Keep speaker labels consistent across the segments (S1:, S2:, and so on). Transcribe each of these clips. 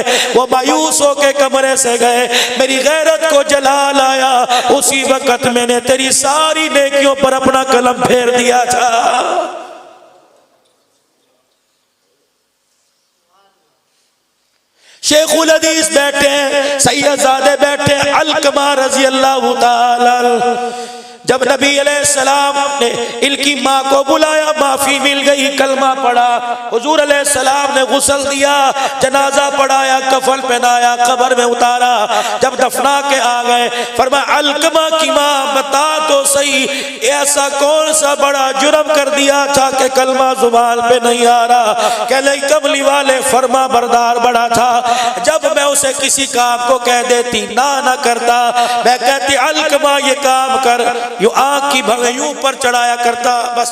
S1: गए, वो मायूस होके कमरे से गए, मेरी गैरत को जलाल आया। उसी वक्त मैंने तेरी सारी नेकियों पर अपना कलम फेर दिया था। शेखुल हदीस बैठे हैं, सैयदजादे बैठे हैं, अलकमा रजी अल्लाह ताला। जब नबी अलैहिस्सलाम ने इनकी माँ को बुलाया, माफी मिल गई, कलमा पढ़ा, हुजूर अलैहिस्सलाम ने गुस्ल दिया, जनाजा पढ़ाया, कफन पहनाया, कब्र में उतारा। जब दफना के आ गए, फरमाया अलकमा की माँ बता तो सही, ऐसा कौन सा बड़ा जुर्म कर दिया था कि कलमा जुबान पे नहीं आ रहा? कह ले कमली वाले फरमा बरदार बड़ा था, जब मैं उसे किसी काम को कह देती ना करता, मैं कहती अलकमा ये काम कर, यूं आंख की भंग यूं पर चढ़ाया करता, बस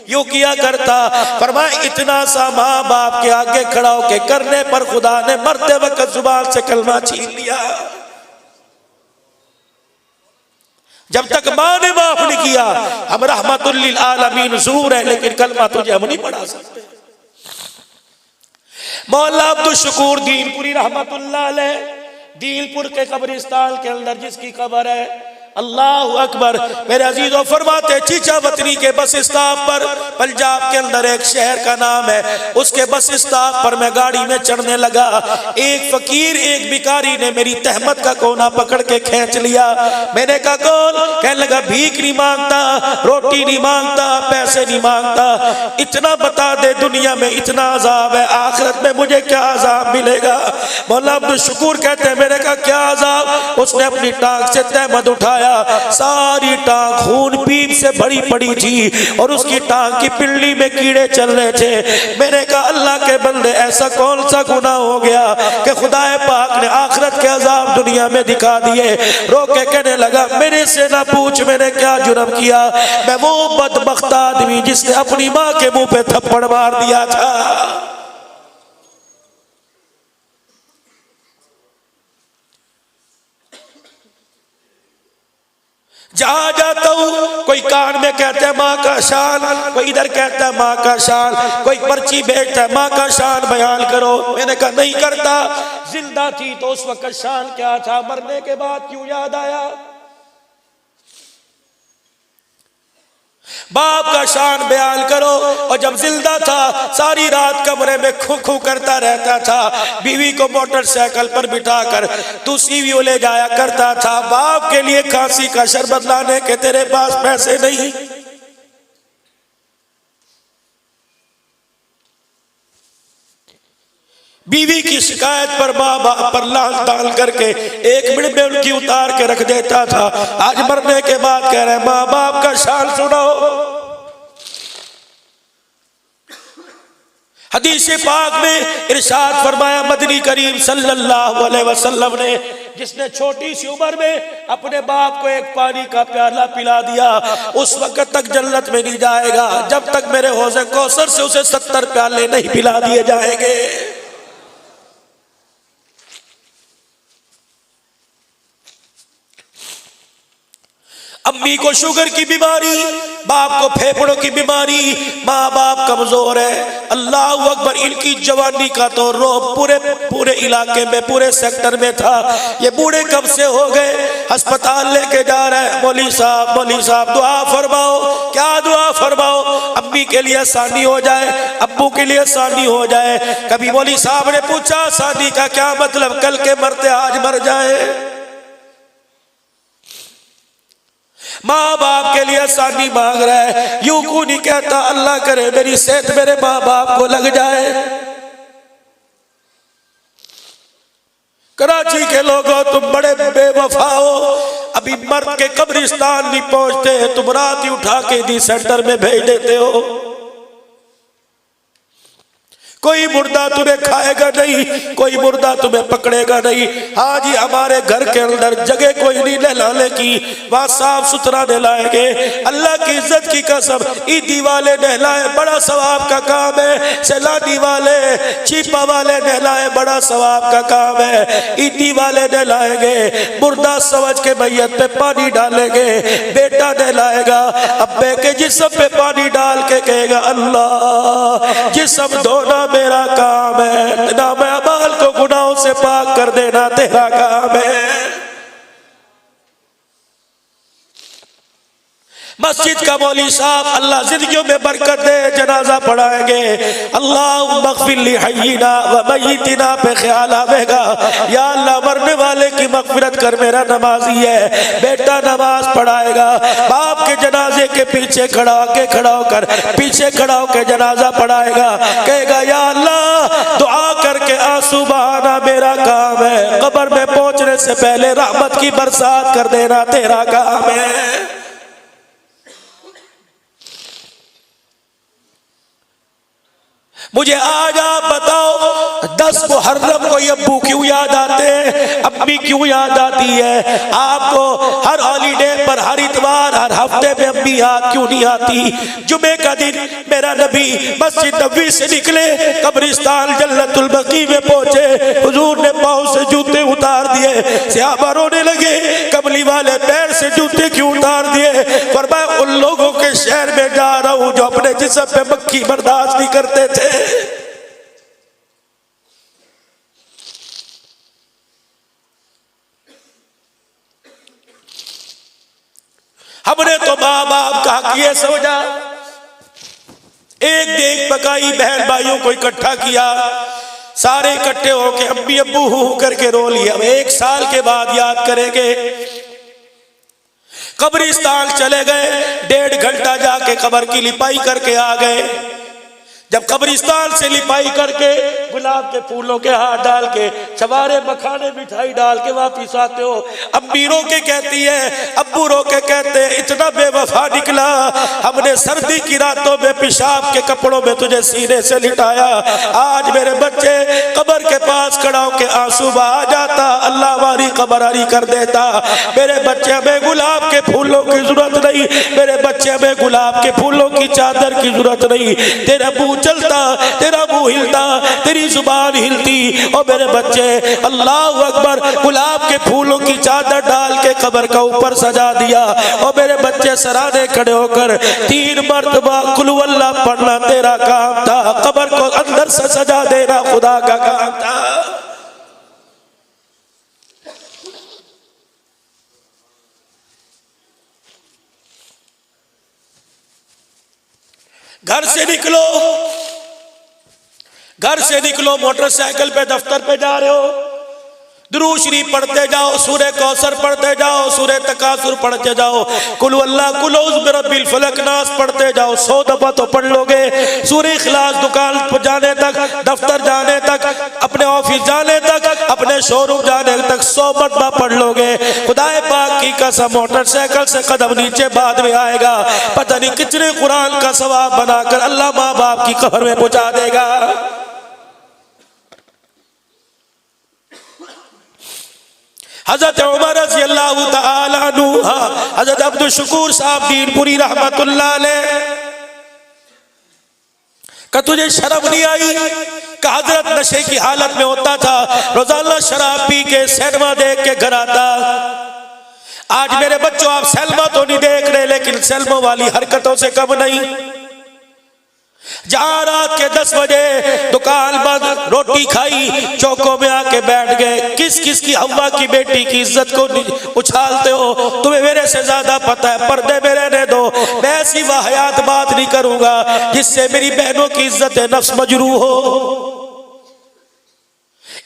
S1: यूं किया करता। फरमाया इतना सा माँ बाप के आगे खड़ा होके करने पर खुदा ने मरते वक्त जुबान से कलमा छीन लिया। जब तक माँ ने माफ नहीं किया, हम रहमतुल लिल आलमीन जरूर है, लेकिन कलमा तुझे हम नहीं पढ़ा सकते। मौला अब्दुल शकूर दीनपुरी रहमतुल्लाह अलैह, दीनपुर के कब्रिस्तान के अंदर जिसकी कब्र है, अल्लाह अकबर। मेरे अजीजों फरमाते चीचा वतनी के बस स्टॉप पर, पंजाब के अंदर एक शहर का नाम है, उसके बस स्टॉप पर मैं गाड़ी में चढ़ने लगा, एक फकीर एक भिखारी ने मेरी तहमत का कोना पकड़ के खींच लिया। मैंने कहा कौन? कहने लगा भीख नहीं मांगता, रोटी नहीं मांगता, पैसे नहीं मांगता, इतना बता दे दुनिया में इतना अजाब है, आखिरत में मुझे क्या अजाब मिलेगा? मौला अब्दुल शकूर कहते हैं मैंने कहा क्या अजाब? उसने अपनी टांग से तहमत उठाया, सारी टांग खून पीप से भरी पड़ी थी और उसकी टांग की पिल्ली में कीड़े चल रहे थे। मैंने कहा अल्लाह के बंदे ऐसा कौन सा गुनाह हो गया कि खुदाए पाक ने आखिरत के अजाब दुनिया में दिखा दिए? रोके कहने लगा मेरे से ना पूछ मैंने क्या जुर्म किया, मैं वो बदबख्त आदमी जिसने अपनी माँ के मुंह पे थप्पड़ मार दिया था। जहां जाता हूं कोई कान में कहता है माँ का शान, कोई इधर कहता है माँ का शान, कोई पर्ची भेजता है माँ का शान बयान करो। मैंने कहा नहीं करता, जिंदा थी तो उस वक्त शान क्या था, मरने के बाद क्यों याद आया? बाप का शान बयान करो। और जब जिंदा था सारी रात कमरे में खू खू करता रहता था, बीवी को मोटरसाइकिल पर बिठाकर दूसरी भी ले जाया करता था। बाप के लिए खांसी का शरबत लाने के तेरे पास पैसे नहीं, बीवी की शिकायत पर माँ बाप पर लाल डाल करके एक मिनट में उनकी उतार के रख देता था। आज मरने के बाद कह रहे माँ बाप का शान सुनो। हदीस पाक में इरशाद फरमाया मदनी करीम सल्लल्लाहु अलैहि वसल्लम ने, जिसने छोटी सी उम्र में अपने बाप को एक पानी का प्याला पिला दिया उस वक्त तक जन्नत में नहीं जाएगा जब तक मेरे हौज़े कौसर से उसे 70 प्याले नहीं पिला दिए जाएंगे। अम्मी को शुगर की बीमारी, बाप को फेफड़ों की बीमारी, माँ बाप कमजोर है। अल्लाह अकबर, इनकी जवानी का तो रोब पूरे इलाके में, पूरे सेक्टर में था। ये बूढ़े कब से हो गए, अस्पताल लेके जा रहे हैं। मौली साहब दुआ फरमाओ। क्या दुआ फरमाओ? अम्मी के लिए आसानी हो जाए, अब्बू के लिए आसानी हो जाए। कभी मौली साहब ने पूछा आसानी का क्या मतलब, कल के मरते आज मर जाए। माँ बाप के लिए आसानी मांग रहा है, यूं क्यों नहीं कहता अल्लाह करे मेरी सेहत मेरे माँ बाप को लग जाए। कराची के लोगों तुम बड़े बेवफा हो, अभी मर्द के कब्रिस्तान नहीं पहुंचते, तुम रात ही उठा के दी सेंटर में भेज देते हो। कोई मुर्दा तुम्हें खाएगा नहीं, कोई मुर्दा तुम्हें पकड़ेगा नहीं। हाँ जी, हमारे घर के अंदर जगह कोई नहीं नहलाने की, वहाँ साफ सुथरा नहलाएंगे। अल्लाह की इज्जत की कसम, ईदी वाले नहलाए बड़ा सवाब का काम है, सैलानी वाले चीपा वाले नहलाए बड़ा सवाब का काम है। ईदी वाले नहलाएंगे, मुर्दा समझ के मैयत पे पानी डालेंगे, बेटा नहलाएगा, अब्बे के जिस्म पे पानी डाल के कहेगा अल्लाह जिस्म धोना मेरा काम है, ना मैं अमाल को गुनाहों से पाक कर देना तेरा काम है। मस्जिद का मौली साहब अल्लाह जिंदगियों में बरकत दे, जनाजा पढ़ाएंगे। अल्लाह मग़फ़िर लि हय्यिना व मय्यितिना पे ख्याल आवेगा। या अल्लाह मरने वाले की मग़फ़िरत कर, मेरा नमाजी है, बेटा नमाज पढ़ाएगा, बाप के जनाजे के पीछे खड़ा होके खड़ा होकर पीछे खड़ा होकर जनाजा पढ़ाएगा, कहेगा या अल्लाह दुआ करके आंसू बहाना मेरा काम है, कब्र में पहुंचने से पहले रहमत की बरसात कर देना तेरा काम है। मुझे आज आप बताओ 10 मुहर्रम को अब्बू क्यों याद आते हैं, अम्मी क्यों याद आती है? आपको हर हॉलीडे पर, हर इतवार, हर हफ्ते में अम्मी याद क्यों नहीं आती? जुमे का दिन मेरा नबी मस्जिद नबवी से निकले, कब्रिस्तान जन्नतुल बकी में पहुंचे, हुजूर ने पाँव से जूते उतार दिए, सहाबा रोने लगे, कमली वाले पैर से जूते क्यों उतार दिए? फरमाया उन लोगों के शहर में जा रहा हूं जो अपने जिस्म पे मक्खी बर्दाश्त नहीं करते थे। हमने तो माँ बाप का हक ये समझा, एक देख पकाई, बहन भाइयों को इकट्ठा किया, सारे इकट्ठे होके अम्मी अब्बू हू करके रो लिया। अब 1 साल के बाद याद करेंगे। कब्रिस्तान चले गए, 1.5 घंटा जाके कब्र की लिपाई करके आ गए। जब कब्रिस्तान से लिपाई करके गुलाब के फूलों के हाथ डाल के, चवारे मखाने मिठाई डाल के वापिस आते हो, अम्मी रो के कहती है, अब्बू रो के कहते हैं इतना बेवफा निकला, हमने सर्दी की रातों में पेशाब के कपड़ों में तुझे सीने से लिटाया, आज मेरे बच्चे कब्र के पास खड़ा होके आंसू बहा जाता, अल्लाह हमारी कब्र हरी कर देता। मेरे बच्चे हमें गुलाब के फूलों की जरूरत नहीं, मेरे बच्चे हमें गुलाब के फूलों की चादर की जरूरत नहीं, तेरा मुंह चलता, तेरा मुंह हिलता, तेरी जुबान हिलती, और मेरे बच्चे अल्लाह अकबर गुलाब के फूलों की चादर डाल के कब्र का ऊपर सजा दिया, और मेरे बच्चे सराहने खड़े होकर 3 मरतबा कुल अल्लाह पढ़ना तेरा काम था, कब्र को अंदर से सजा देना खुदा का काम था। घर से निकलो, घर से निकलो, मोटरसाइकिल पे दफ्तर पे जा रहे हो, दुरूद शरीफ पढ़ते जाओ, सूरह कौसर पढ़ते जाओ, सूरह तकासुर पढ़ते जाओ, कुल अल्लाह कुल औज़ बिरब्बिल फलक नास पढ़ते जाओ, 100 दफा तो पढ़ लोगे। सूरह इखलास दुकान पर जाने तक, दफ्तर जाने तक, अपने ऑफिस जाने तक, अपने शोरूम जाने तक 100 मरतबा पढ़ लोगे। खुदाए पाक की कसम, मोटरसाइकिल से कदम नीचे बाद में आएगा, पता नहीं कितने कुरान का सवाब बनाकर अल्लाह माँ बाप की कब्र में पहुंचा देगा। हजरत उमर रज़ी अल्लाह तआला अन्हु, हजरत अब्दुल शुकूर साहब दीनपुरी रहमतुल्लाह अलैह का तुझे शर्म नहीं आई? का हजरत नशे की हालत में होता था, रोजाना शराब पी के सिनेमा देख के घर आता। आज मेरे बच्चों आप सिनेमा तो नहीं देख रहे, लेकिन सिनेमा वाली हरकतों से कम नहीं। जहाँ रात के 10 बजे दुकान बंद, रोटी खाई, चौकों में आके बैठ गए, किस किस की हवा की बेटी की इज्जत को उछालते हो, तुम्हें मेरे से ज्यादा पता है, पर्दे में रहने दो। मैं ऐसी वाहियात बात नहीं करूंगा जिससे मेरी बहनों की इज्जत नफ्स मजरूह हो।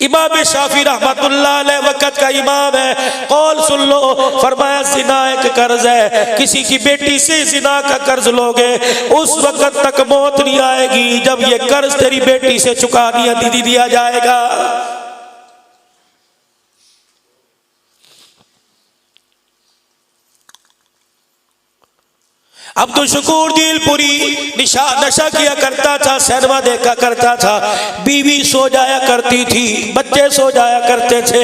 S1: इमाम शाफी रहमतुल्लाह अलैह वक़्त का इमाम है, कौल सुन लो, फरमाया जिना एक कर्ज है, किसी की बेटी से जिना का कर्ज लोगे उस वक़्त तक मौत नहीं आएगी जब ये कर्ज तेरी बेटी से चुका दिया जाएगा। अब्दुल शुकूर दिलपुरी नशा किया करता था, सिनेमा देखा करता था, बीवी सो जाया करती थी, बच्चे सो जाया करते थे,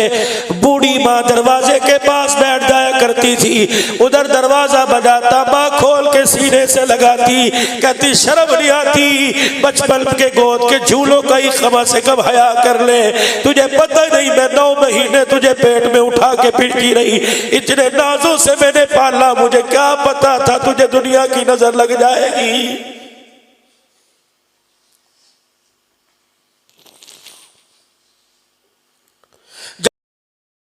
S1: बूढ़ी माँ दरवाजे के पास बैठ जाया करती थी, उधर दरवाजा बजाता, माँ खोल के सीने से लगाती, कहती शर्म नहीं आती, बचपन के गोद के झूलों का ही कम से कम हया कर ले, तुझे पता नहीं मैं 9 महीने तुझे पेट में उठा के फिरती रही, इतने नाजों से मैंने पाला, मुझे क्या पता था तुझे दुनिया की नजर लग जाएगी।